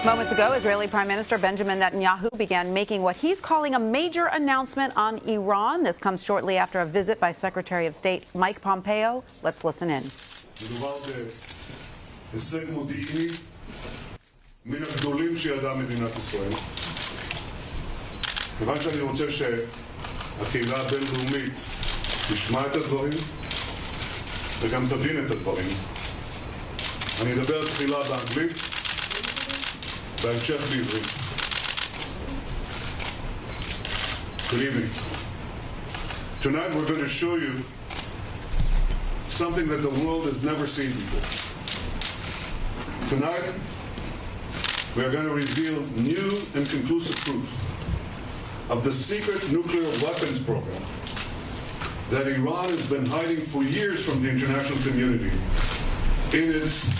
Moments ago, Israeli Prime Minister Benjamin Netanyahu began making what he's calling a major announcement on Iran. This comes shortly after a visit by Secretary of State Mike Pompeo. Let's listen in. הישג מודיעיני מן הגדולים שידעה מדינת ישראל. כיוון שאני רוצה שהקהילה הבינלאומית תשמע את הדברים וגם תבין את הדברים, אני אדבר תחילה באנגלית, בהמשך בעברית. Good evening. Tonight we're going to show you something that the world has never seen before. Tonight, we are going to reveal new and conclusive proof of the secret nuclear weapons program that Iran has been hiding for years from the international community in its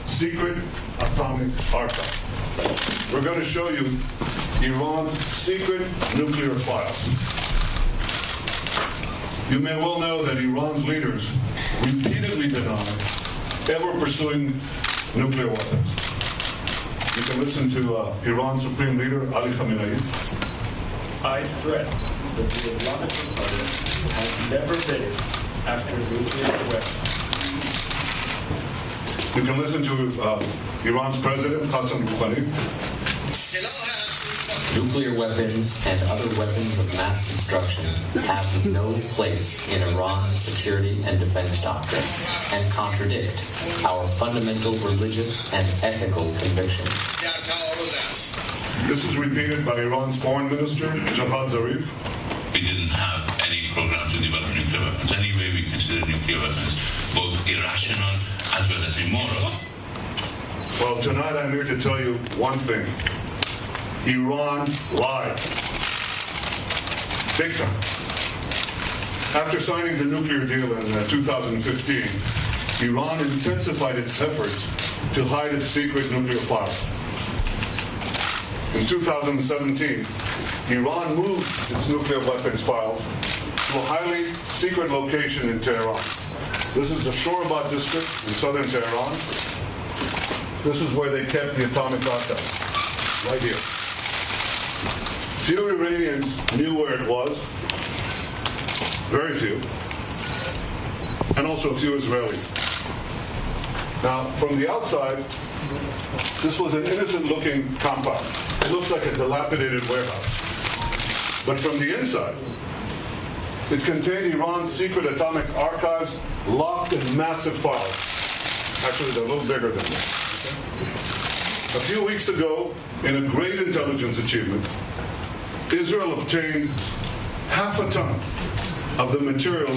secret atomic archive. We're going to show you Iran's secret nuclear files. You may well know that Iran's leaders repeatedly deny ever pursuing nuclear weapons. You can listen to Iran's Supreme Leader, Ali Khamenei. I stress that the Islamic Republic has never been after nuclear weapons. You can listen to Iran's President, Hassan Rouhani. Nuclear weapons and other weapons of mass destruction have no place in Iran's security and defense doctrine and contradict our fundamental religious and ethical convictions. This is repeated by Iran's Foreign Minister, Javad Zarif. We didn't have any program to develop nuclear weapons. Anyway, we consider nuclear weapons both irrational as well as immoral. Well, tonight I'm here to tell you one thing. Iran lied. Big time. After signing the nuclear deal in 2015, Iran intensified its efforts to hide its secret nuclear files. In 2017, Iran moved its nuclear weapons files to a highly secret location in Tehran. This is the Shorabad district in southern Tehran. This is where they kept the atomic archive, right here. Few Iranians knew where it was, very few, and also a few Israelis. Now, from the outside, this was an innocent-looking compound. It looks like a dilapidated warehouse. But from the inside, it contained Iran's secret atomic archives, locked in massive files. Actually, they're a little bigger than this. A few weeks ago, in a great intelligence achievement, Israel obtained half a ton of the material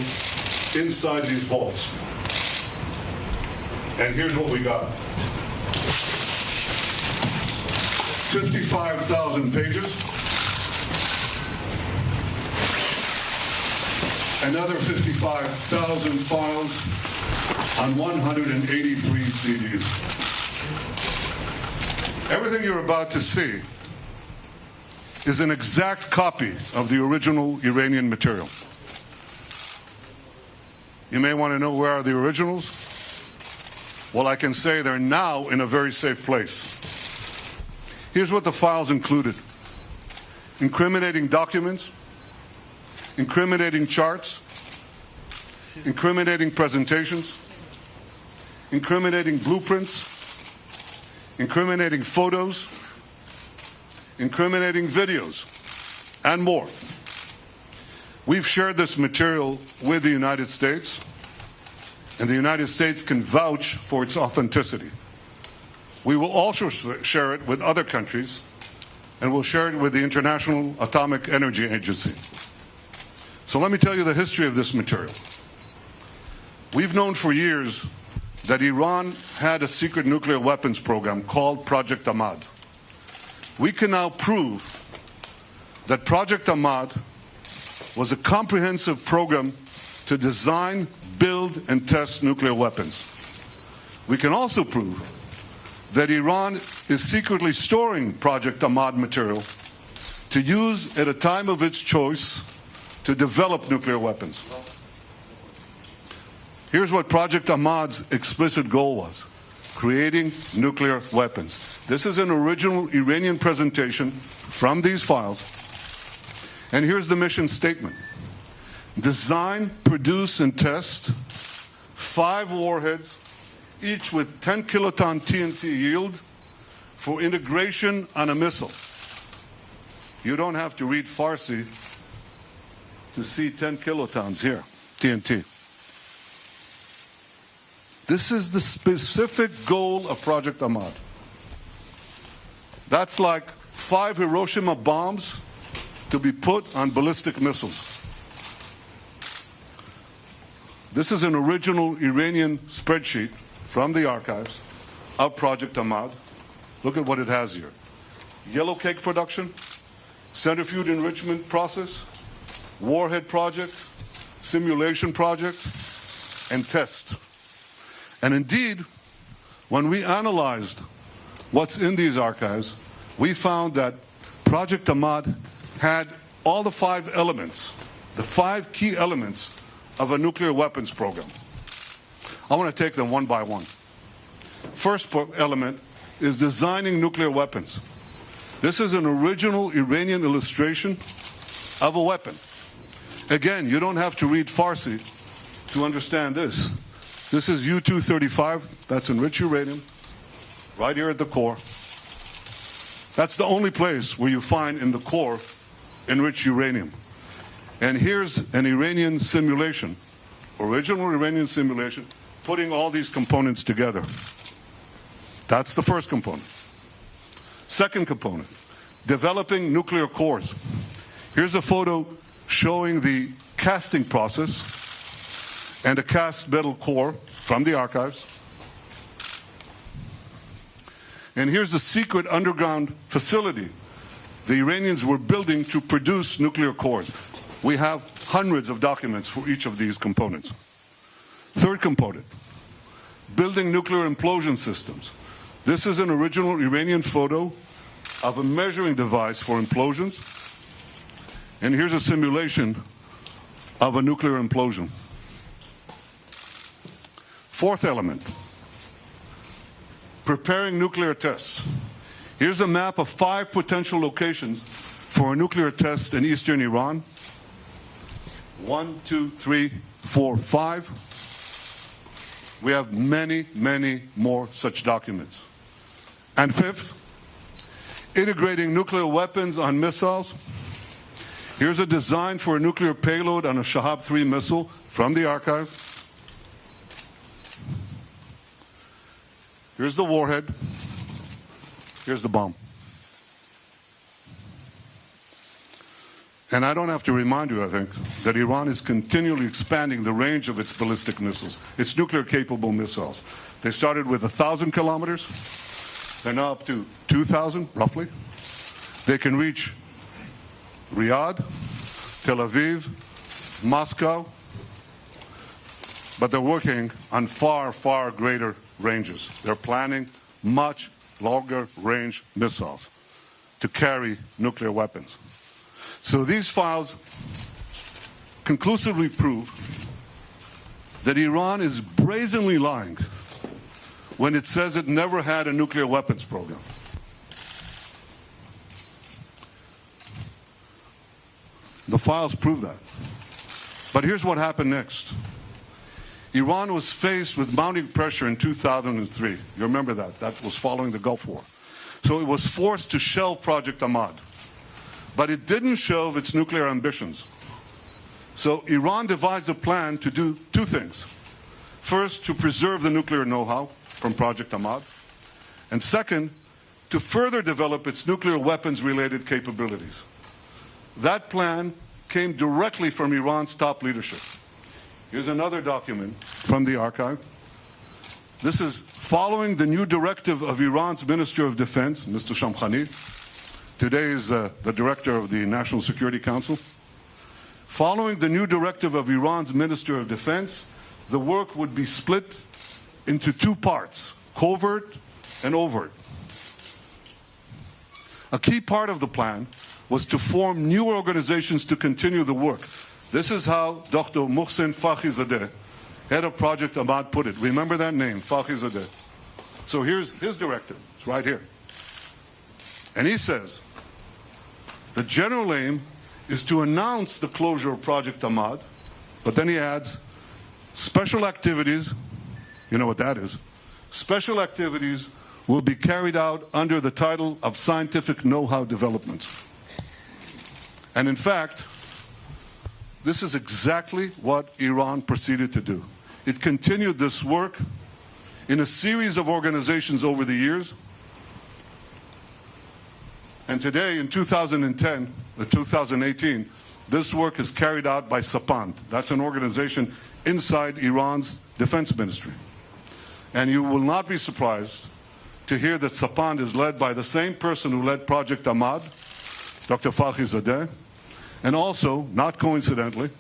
inside these vaults. And here's what we got. 55,000 pages. Another 55,000 files on 183 CDs. Everything you're about to see is an exact copy of the original Iranian material. You may want to know where are the originals? Well, I can say they're now in a very safe place. Here's what the files included: incriminating documents, incriminating charts, incriminating presentations, incriminating blueprints, incriminating photos, incriminating videos, and more. We've shared this material with the United States, and the United States can vouch for its authenticity. We will also share it with other countries, and we'll share it with the International Atomic Energy Agency. So let me tell you the history of this material. We've known for years that Iran had a secret nuclear weapons program called Project Ahmad. We can now prove that Project Ahmad was a comprehensive program to design, build, and test nuclear weapons. We can also prove that Iran is secretly storing Project Ahmad material to use at a time of its choice to develop nuclear weapons. Here's what Project Ahmad's explicit goal was: creating nuclear weapons. This is an original Iranian presentation from these files. And here's the mission statement. Design, produce, and test 5 warheads, each with 10 kiloton TNT yield, for integration on a missile. You don't have to read Farsi to see 10 kilotons here, TNT. This is the specific goal of Project Ahmad. That's like 5 Hiroshima bombs to be put on ballistic missiles. This is an original Iranian spreadsheet from the archives of Project Ahmad. Look at what it has here. Yellow cake production, centrifuge enrichment process, warhead project, simulation project, and test. And indeed, when we analyzed what's in these archives, we found that Project Ahmad had all the 5 elements, the 5 key elements of a nuclear weapons program. I want to take them one by one. First element is designing nuclear weapons. This is an original Iranian illustration of a weapon. Again, you don't have to read Farsi to understand this. This is U-235, that's enriched uranium, right here at the core. That's the only place where you find in the core enriched uranium. And here's an Iranian simulation, original Iranian simulation, putting all these components together. That's the first component. Second component, developing nuclear cores. Here's a photo showing the casting process and a cast metal core from the archives. And here's a secret underground facility the Iranians were building to produce nuclear cores. We have hundreds of documents for each of these components. Third component, building nuclear implosion systems. This is an original Iranian photo of a measuring device for implosions. And here's a simulation of a nuclear implosion. Fourth element, preparing nuclear tests. Here's a map of 5 potential locations for a nuclear test in eastern Iran. 1, 2, 3, 4, 5. We have many, many more such documents. And fifth, integrating nuclear weapons on missiles. Here's a design for a nuclear payload on a Shahab-3 missile from the archive. Here's the warhead. Here's the bomb. And I don't have to remind you, I think, that Iran is continually expanding the range of its ballistic missiles, its nuclear-capable missiles. They started with 1,000 kilometers. They're now up to 2,000, roughly. They can reach Riyadh, Tel Aviv, Moscow, but they're working on far, far greater ranges. They're planning much longer range missiles to carry nuclear weapons. So these files conclusively prove that Iran is brazenly lying when it says it never had a nuclear weapons program. The files prove that. But here's what happened next. Iran was faced with mounting pressure in 2003. You remember that. That was following the Gulf War. So it was forced to shelve Project Ahmad. But it didn't shelve its nuclear ambitions. So Iran devised a plan to do 2 things. First, to preserve the nuclear know-how from Project Ahmad. And second, to further develop its nuclear weapons-related capabilities. That plan came directly from Iran's top leadership. Here's another document from the archive. This is following the new directive of Iran's Minister of Defense, Mr. Shamkhani. Today is the director of the National Security Council. Following the new directive of Iran's Minister of Defense, the work would be split into 2 parts, covert and overt. A key part of the plan was to form new organizations to continue the work. This is how Dr. Mohsen Fakhrizadeh, head of Project Ahmad, put it. Remember that name, Fakhrizadeh. So here's his directive. It's right here. And he says, the general aim is to announce the closure of Project Ahmad, but then he adds, special activities, you know what that is, special activities will be carried out under the title of scientific know-how developments. And in fact, this is exactly what Iran proceeded to do. It continued this work in a series of organizations over the years. And today, in 2018, this work is carried out by Sapand. That's an organization inside Iran's defense ministry. And you will not be surprised to hear that Sapand is led by the same person who led Project Ahmad, Dr. Fakhrizadeh, and also, not coincidentally,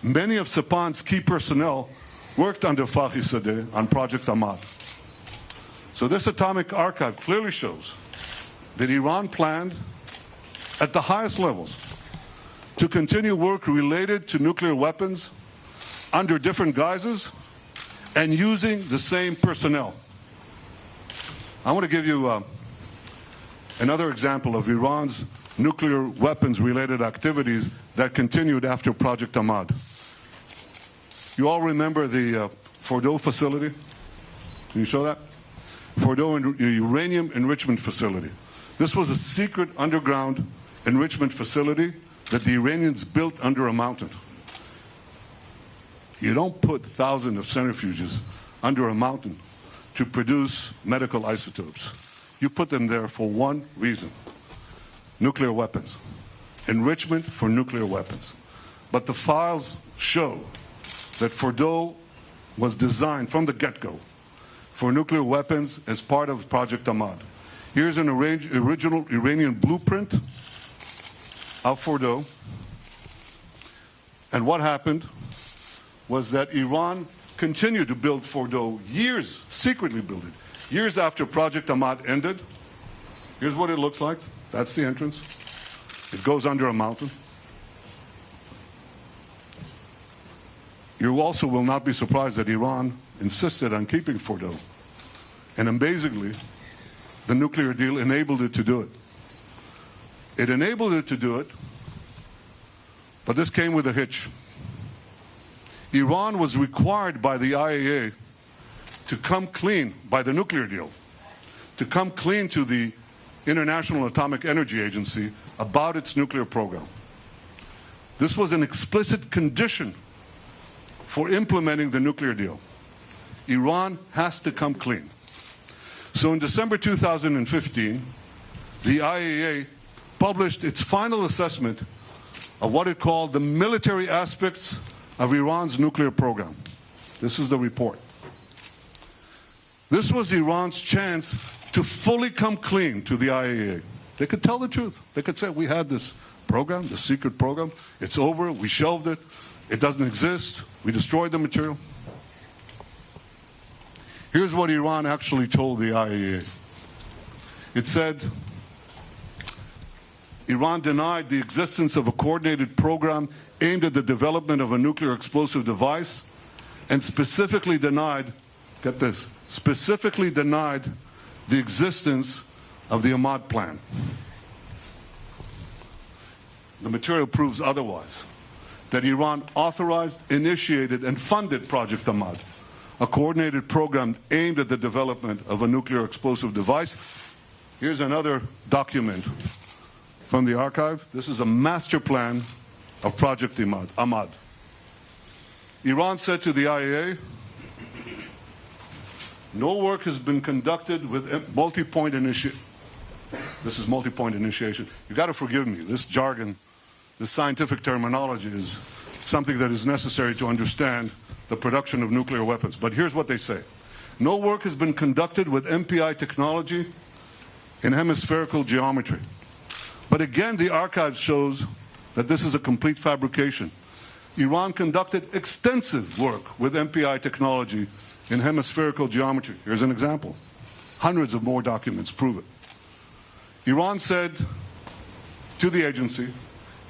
many of Sapand's key personnel worked under Fakhrizadeh on Project Ahmad. So this atomic archive clearly shows that Iran planned at the highest levels to continue work related to nuclear weapons under different guises and using the same personnel. I want to give you another example of Iran's nuclear weapons-related activities that continued after Project Ahmad. You all remember the Fordow facility? Can you show that? Fordow uranium enrichment facility. This was a secret underground enrichment facility that the Iranians built under a mountain. You don't put thousands of centrifuges under a mountain to produce medical isotopes. You put them there for one reason: nuclear weapons, enrichment for nuclear weapons. But the files show that Fordow was designed from the get-go for nuclear weapons as part of Project Ahmad. Here's an original Iranian blueprint of Fordow. And what happened was that Iran continued to build Fordow years, secretly build it, years after Project Ahmad ended. Here's what it looks like. That's the entrance. It goes under a mountain. You also will not be surprised that Iran insisted on keeping Fordow. And amazingly, the nuclear deal enabled it to do it. It enabled it to do it, but this came with a hitch. Iran was required by the IAEA to come clean, by the nuclear deal, to come clean to the International Atomic Energy Agency about its nuclear program. This was an explicit condition for implementing the nuclear deal. Iran has to come clean. So in December 2015, the IAEA published its final assessment of what it called the military aspects of Iran's nuclear program. This is the report. This was Iran's chance to fully come clean to the IAEA. They could tell the truth. They could say, we had this program, the secret program. It's over. We shelved it. It doesn't exist. We destroyed the material. Here's what Iran actually told the IAEA. It said, Iran denied the existence of a coordinated program aimed at the development of a nuclear explosive device, and specifically denied, get this, specifically denied the existence of the Ahmad plan. The material proves otherwise, that Iran authorized, initiated, and funded Project Ahmad, a coordinated program aimed at the development of a nuclear explosive device. Here's another document from the archive. This is a master plan of Project Ahmad. Iran said to the IAEA, no work has been conducted with multi-point initiation. This is multi-point initiation. You've got to forgive me. This jargon, this scientific terminology is something that is necessary to understand the production of nuclear weapons. But here's what they say. No work has been conducted with MPI technology in hemispherical geometry. But again, the archive shows that this is a complete fabrication. Iran conducted extensive work with MPI technology in hemispherical geometry. Here's an example. Hundreds of more documents prove it. Iran said to the agency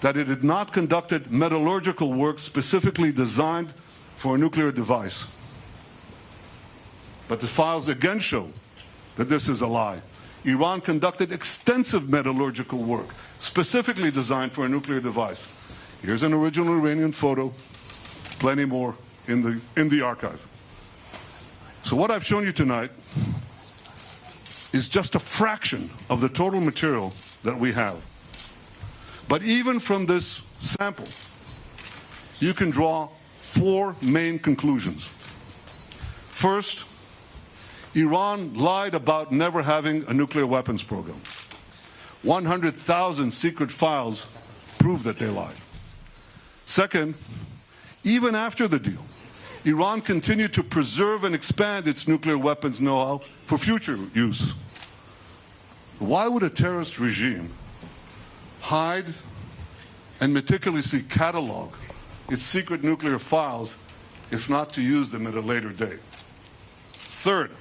that it had not conducted metallurgical work specifically designed for a nuclear device. But the files again show that this is a lie. Iran conducted extensive metallurgical work, specifically designed for a nuclear device. Here's an original Iranian photo, plenty more in the archive. So what I've shown you tonight is just a fraction of the total material that we have. But even from this sample, you can draw 4 main conclusions. First, Iran lied about never having a nuclear weapons program. 100,000 secret files prove that they lied. Second, even after the deal, Iran continued to preserve and expand its nuclear weapons know-how for future use. Why would a terrorist regime hide and meticulously catalog its secret nuclear files if not to use them at a later date? Third,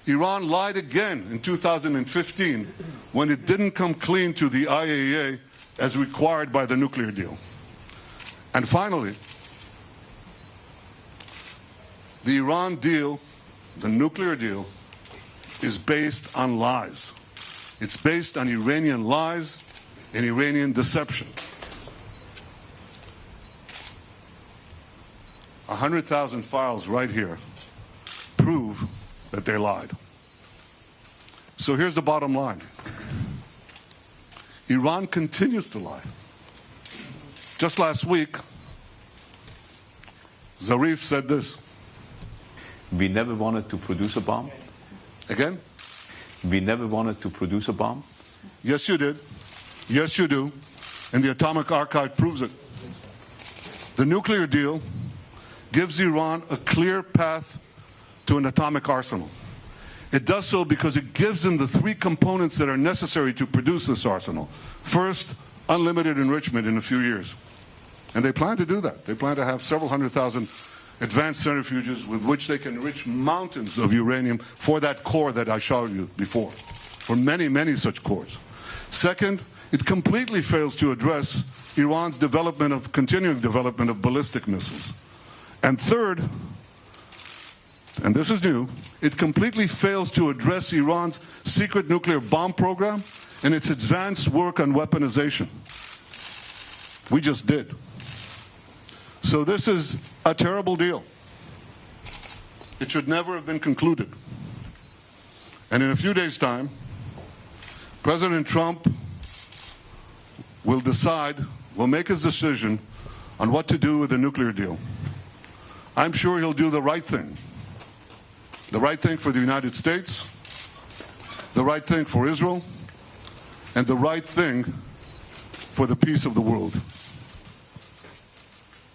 Iran lied again in 2015 when it didn't come clean to the IAEA as required by the nuclear deal. And finally, the Iran deal, the nuclear deal, is based on lies. It's based on Iranian lies and Iranian deception. 100,000 files right here prove that they lied. So here's the bottom line. Iran continues to lie. Just last week, Zarif said this. We never wanted to produce a bomb. Again? We never wanted to produce a bomb. Yes, you did. Yes, you do. And the Atomic Archive proves it. The nuclear deal gives Iran a clear path to an atomic arsenal. It does so because it gives them the 3 components that are necessary to produce this arsenal. First, unlimited enrichment in a few years. And they plan to do that. They plan to have several 100,000 advanced centrifuges with which they can enrich mountains of uranium for that core that I showed you before, for many, many such cores. Second, it completely fails to address Iran's continuing development of ballistic missiles. And third, and this is new, it completely fails to address Iran's secret nuclear bomb program and its advanced work on weaponization. We just did. So this is a terrible deal. It should never have been concluded. And in a few days' time, President Trump will make his decision on what to do with the nuclear deal. I'm sure he'll do the right thing. The right thing for the United States, the right thing for Israel, and the right thing for the peace of the world.